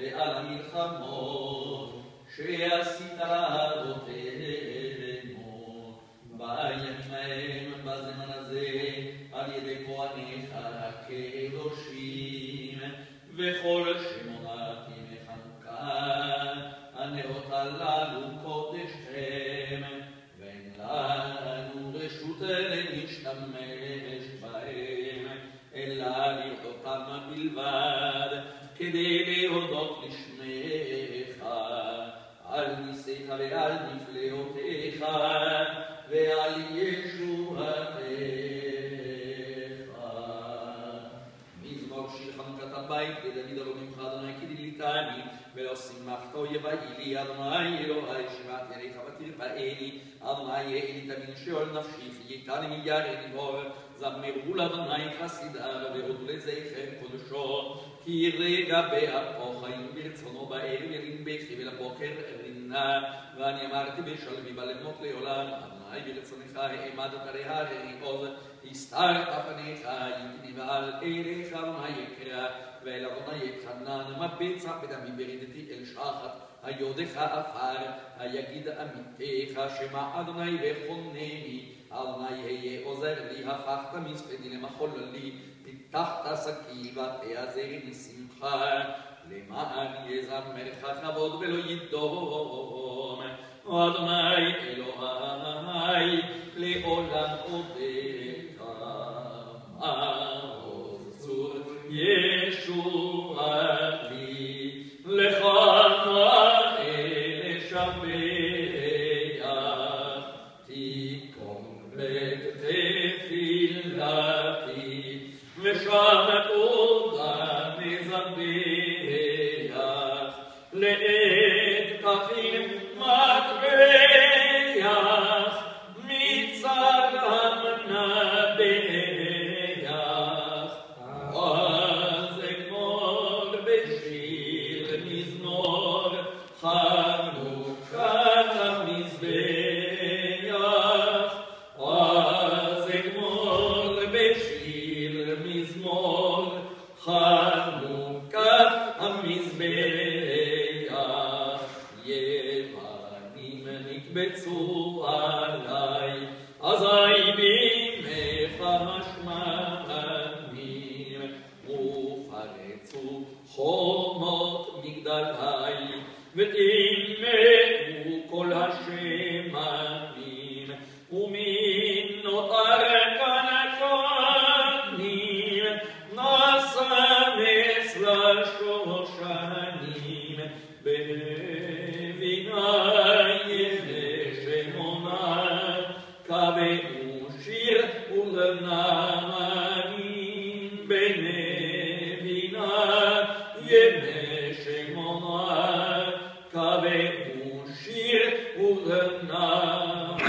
ועל המלחמות שעשית לאבותינו. בימים ההם, בזמן הזה, על ידי כהניך הקדושים, וכל שמונתי מחנוכה, הנרות הללו קודש הם, ואין לנו רשות להשתמש בהם, אלא לראותם בלבד, כדי להודות לשמך, על ניסיך ועל נפלאותיך, ועל ישועתך. מזמור שיר חנוכת הבית לדוד אלוהים אדוני כי דליתני, ולא שימחת אויבי לי. אדוני אלוהי שמעתי אליך ותרפאני, אדוני אלי תבין שאול נפשי, חייתני מירא דיבור. זמרו לאדוני חסידיו והודו לזכר קודשו, כי רגע באפו חיים ברצונו, בערב ילין בכי ולבוקר רינה. ואני אמרתי בשלמי בלמות לעולם, אדוני ברצונך העמדת להרים עוז, הסתרת פניך יתני, ועל אליך אדוני יקרא, ואל אדוני יתחנן. מפצע בדמי ברידתי אל שחת, היודך עפר, היגיד עמיתך שמע אדוני וחונני. אדוני היה עוזר לי, הפכת מספדי למחול לי, פיתחת שקי ותעזרי משמחה, למען יזמרך כבוד ולא ידום. אדוני אלוהי לעולם אודך, מעוז צור ישועתי, לך נאה לשבח, תיקום בית תפילתי, ושם תודה מזבח, לעת תכין מטבח, מצר המנבח, אז אגמור בשיר מזמור חנוכת המזבח, אז אגמור בשיר מזמור חנוכת המזבח. יוונים נקבצו עלי, אזי בימך השממים, ופרצו חומות מגדלי, וטימאו כל השממים, ומן נותר כאן שנים, נשא נס לשושנים, בבינה ימי שמונה, קבעו שיר ולנעמים, בבינה ימי שמונה, קבעו שיר ולנעמים.